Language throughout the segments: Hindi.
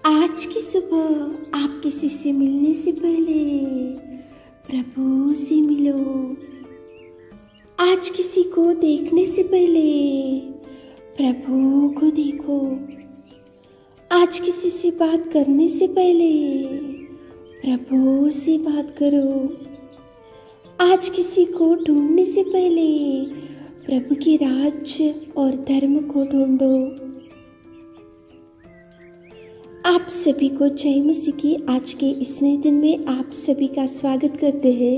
आज की सुबह आप किसी से मिलने से पहले प्रभु से मिलो। आज किसी को देखने से पहले प्रभु को देखो। आज किसी से बात करने से पहले प्रभु से बात करो। आज किसी को ढूंढने से पहले प्रभु के राज्य और धर्म को ढूंढो। आप सभी को जय मसीह की आज के इस नए दिन में आप सभी का स्वागत करते हैं।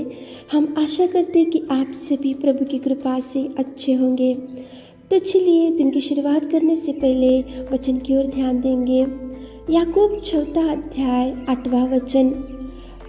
हम आशा करते हैं कि आप सभी प्रभु की कृपा से अच्छे होंगे। तो चलिए दिन की शुरुआत करने से पहले वचन की ओर ध्यान देंगे। याकूब 4 अध्याय 8वां वचन,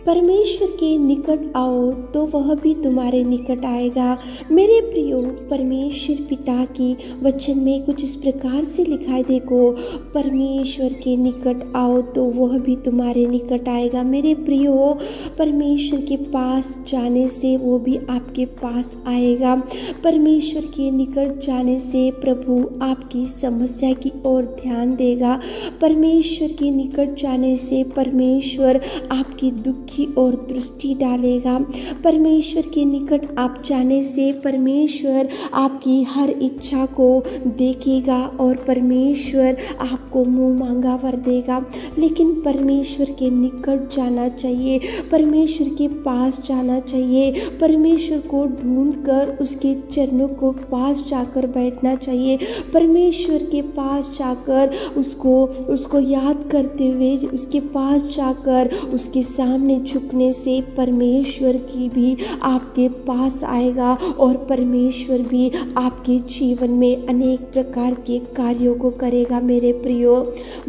परमेश्वर के निकट आओ तो वह भी तुम्हारे निकट आएगा। मेरे प्रियो, परमेश्वर पिता की वचन में कुछ इस प्रकार से लिखा है, देखो, परमेश्वर के निकट आओ तो वह भी तुम्हारे निकट आएगा। मेरे प्रियो, परमेश्वर के पास जाने से वो भी आपके पास आएगा। परमेश्वर के निकट जाने से प्रभु आपकी समस्या की ओर ध्यान देगा। परमेश्वर के निकट जाने से परमेश्वर आपकी दुख की ओर दृष्टि डालेगा। परमेश्वर के निकट आप जाने से परमेश्वर आपकी हर इच्छा को देखेगा और परमेश्वर आपको मुंह मांगा वर देगा। लेकिन परमेश्वर के निकट जाना चाहिए, परमेश्वर के पास जाना चाहिए, परमेश्वर को ढूंढकर उसके चरणों को पास जाकर बैठना चाहिए। परमेश्वर के पास जाकर उसको याद करते हुए उसके पास जाकर उसके सामने झुकने से परमेश्वर की भी आपके पास आएगा और परमेश्वर भी आपके जीवन में अनेक प्रकार के कार्यों को करेगा। मेरे प्रियो,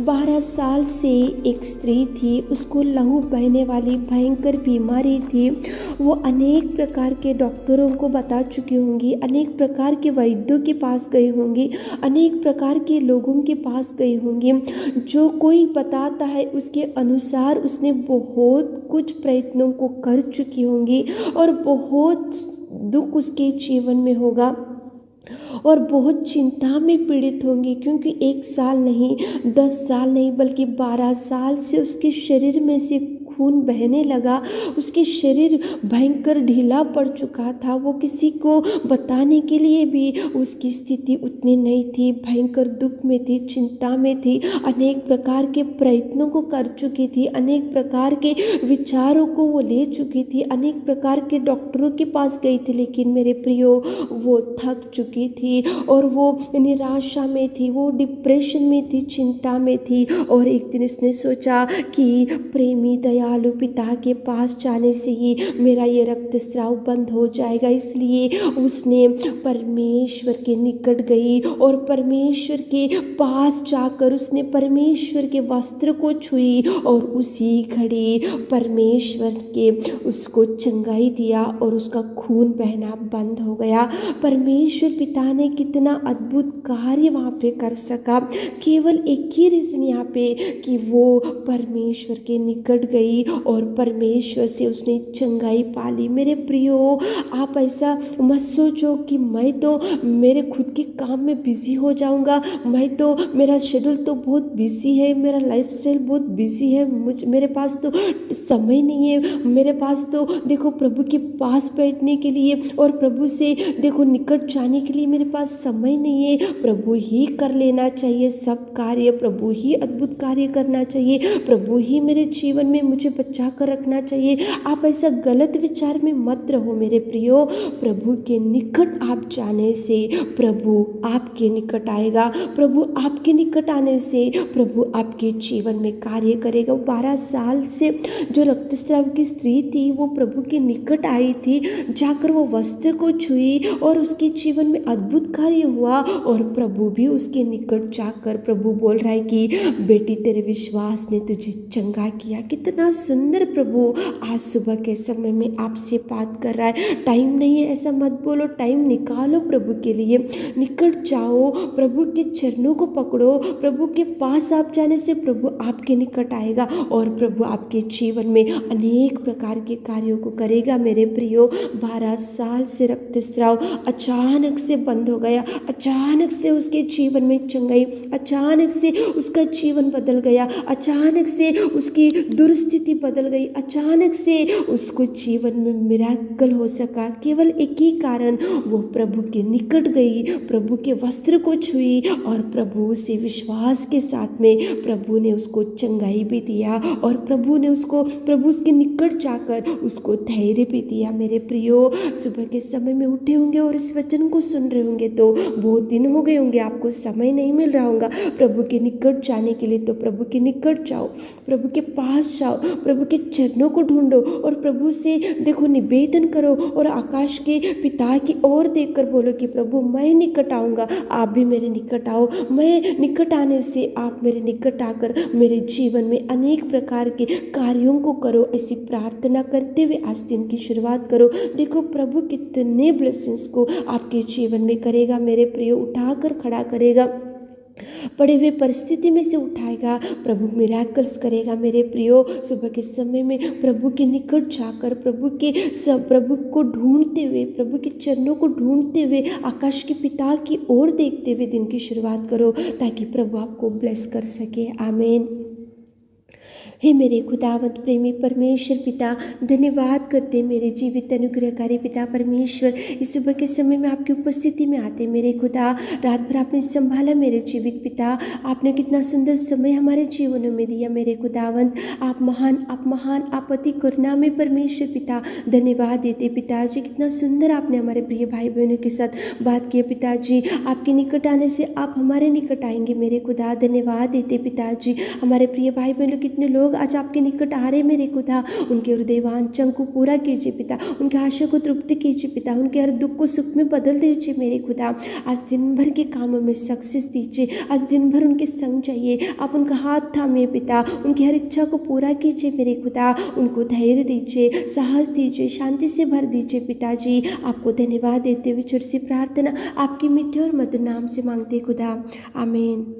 12 साल से एक स्त्री थी, उसको लहू बहने वाली भयंकर बीमारी थी। वो अनेक प्रकार के डॉक्टरों को बता चुकी होंगी, अनेक प्रकार के वैद्यों के पास गई होंगी, अनेक प्रकार के लोगों के पास गई होंगी। जो कोई बताता है उसके अनुसार उसने बहुत कुछ प्रयत्नों को कर चुकी होंगी और बहुत दुख उसके जीवन में होगा और बहुत चिंता में पीड़ित होंगी, क्योंकि 1 साल नहीं, 10 साल नहीं, बल्कि 12 साल से उसके शरीर में से खून बहने लगा। उसके शरीर भयंकर ढीला पड़ चुका था। वो किसी को बताने के लिए भी उसकी स्थिति उतनी नहीं थी। भयंकर दुख में थी, चिंता में थी, अनेक प्रकार के प्रयत्नों को कर चुकी थी, अनेक प्रकार के विचारों को वो ले चुकी थी, अनेक प्रकार के डॉक्टरों के पास गई थी। लेकिन मेरे प्रियो, वो थक चुकी थी और वो निराशा में थी, वो डिप्रेशन में थी, चिंता में थी। और एक दिन उसने सोचा कि प्रेमी दयालु पिता के पास जाने से ही मेरा ये रक्तस्राव बंद हो जाएगा। इसलिए उसने परमेश्वर के निकट गई और परमेश्वर के पास जाकर उसने परमेश्वर के वस्त्र को छुई और उसी घड़ी परमेश्वर के उसको चंगाई दिया और उसका खून बहना बंद हो गया। परमेश्वर पिता ने कितना अद्भुत कार्य वहाँ पे कर सका। केवल एक ही रीजन यहाँ पे कि वो परमेश्वर के निकट गई और परमेश्वर से उसने चंगाई पाली। मेरे प्रियो, आप ऐसा मत सोचो कि मैं तो मेरे खुद के काम में बिजी हो जाऊंगा, मैं तो, मेरा शेड्यूल तो बहुत बिजी है, मेरा लाइफस्टाइल बहुत बिजी है, मेरे पास तो समय नहीं है, मेरे पास तो देखो प्रभु के पास बैठने के लिए और प्रभु से देखो निकट जाने के लिए मेरे पास समय नहीं है। प्रभु ही कर लेना चाहिए सब कार्य, प्रभु ही अद्भुत कार्य करना चाहिए, प्रभु ही मेरे जीवन में मुझे बचा कर रखना चाहिए। आप ऐसा गलत विचार में मत रहो मेरे प्रियो। प्रभु के निकट आप जाने से प्रभु आपके निकट आएगा। प्रभु आपके निकट आने से प्रभु आपके जीवन में कार्य करेगा। 12 साल से जो रक्तस्राव की स्त्री थी वो प्रभु के निकट आई थी, जाकर वो वस्त्र को छुई और उसके जीवन में अद्भुत कार्य हुआ और प्रभु भी उसके निकट जाकर प्रभु बोल रहा है कि बेटी, तेरे विश्वास ने तुझे चंगा किया। कितना सुंदर प्रभु आज सुबह के समय में आपसे बात कर रहा है। टाइम नहीं है ऐसा मत बोलो, टाइम निकालो प्रभु के लिए, निकट जाओ, प्रभु के चरणों को पकड़ो। प्रभु के पास आप जाने से प्रभु आपके निकट आएगा और प्रभु आपके जीवन में अनेक प्रकार के कार्यों को करेगा। मेरे प्रियो, 12 साल से रक्तस्राव अचानक से बंद हो गया, अचानक से उसके जीवन में चंगाई, अचानक से उसका जीवन बदल गया, अचानक से उसकी दुर्स्थिति बदल गई, अचानक से उसको जीवन में मिराकल हो सका। केवल एक ही कारण, वो प्रभु के निकट गई, प्रभु के वस्त्र को छुई और प्रभु से विश्वास के साथ में प्रभु ने उसको चंगाई भी दिया और प्रभु ने उसको, प्रभु उसके निकट जाकर उसको धैर्य भी दिया। मेरे प्रियो, सुबह के समय में उठे होंगे और इस वचन को सुन रहे होंगे तो बहुत दिन हो गए होंगे, आपको समय नहीं मिल रहा होगा प्रभु के निकट जाने के लिए, तो प्रभु के निकट जाओ, प्रभु के पास जाओ, प्रभु के चरणों को ढूंढो और प्रभु से देखो, निवेदन करो और आकाश के पिता की ओर देखकर बोलो कि प्रभु मैं निकट आऊँगा, आप भी मेरे निकट आओ। मैं निकट आने से आप मेरे निकट आकर मेरे जीवन में अनेक प्रकार के कार्यों को करो। ऐसी प्रार्थना करते हुए आज दिन की शुरुआत करो। देखो प्रभु कितने ब्लेसिंग्स को आपके जीवन में करेगा। मेरे प्रियो, उठाकर खड़ा करेगा, पड़े हुए परिस्थिति में से उठाएगा, प्रभु मिराकल्स करेगा। मेरे प्रियो, सुबह के समय में प्रभु के निकट जाकर प्रभु को ढूंढते हुए, प्रभु के चरणों को ढूंढते हुए आकाश के पिता की ओर देखते हुए दिन की शुरुआत करो ताकि प्रभु आपको ब्लेस कर सके। आमीन। हे मेरे खुदावंत प्रेमी परमेश्वर पिता, धन्यवाद करते मेरे जीवित अनुग्रहकारी पिता परमेश्वर, इस सुबह के समय में आपकी उपस्थिति में आते मेरे खुदा, रात भर आपने संभाला मेरे जीवित पिता, आपने कितना सुंदर समय हमारे जीवनों में दिया मेरे खुदावंत। आप महान, आप महान, आप अति करुणामय परमेश्वर पिता, धन्यवाद देते पिताजी, कितना सुंदर आपने हमारे प्रिय भाई बहनों के साथ बात की पिताजी। आपके निकट आने से आप हमारे निकट आएंगे मेरे खुदा, धन्यवाद देते पिताजी। हमारे प्रिय भाई बहनों, कितने लोग आज आपके निकट आ रहे मेरे खुदा, उनके हृदय वांछा को पूरा कीजिए पिता, उनके आशा को तृप्त कीजिए पिता, उनके हर दुख को सुख में बदल दीजिए मेरे खुदा। आज दिन भर के कामों में सक्सेस दीजिए, आज दिन भर उनके संग चाहिए, आप उनका हाथ थामिए पिता, उनकी हर इच्छा को पूरा कीजिए मेरे खुदा, उनको धैर्य दीजिए, साहस दीजिए, शांति से भर दीजिए पिताजी। आपको धन्यवाद देते हुए छोटी सी प्रार्थना आपकी मीठे और मधुर नाम से मांगते खुदा, आमीन।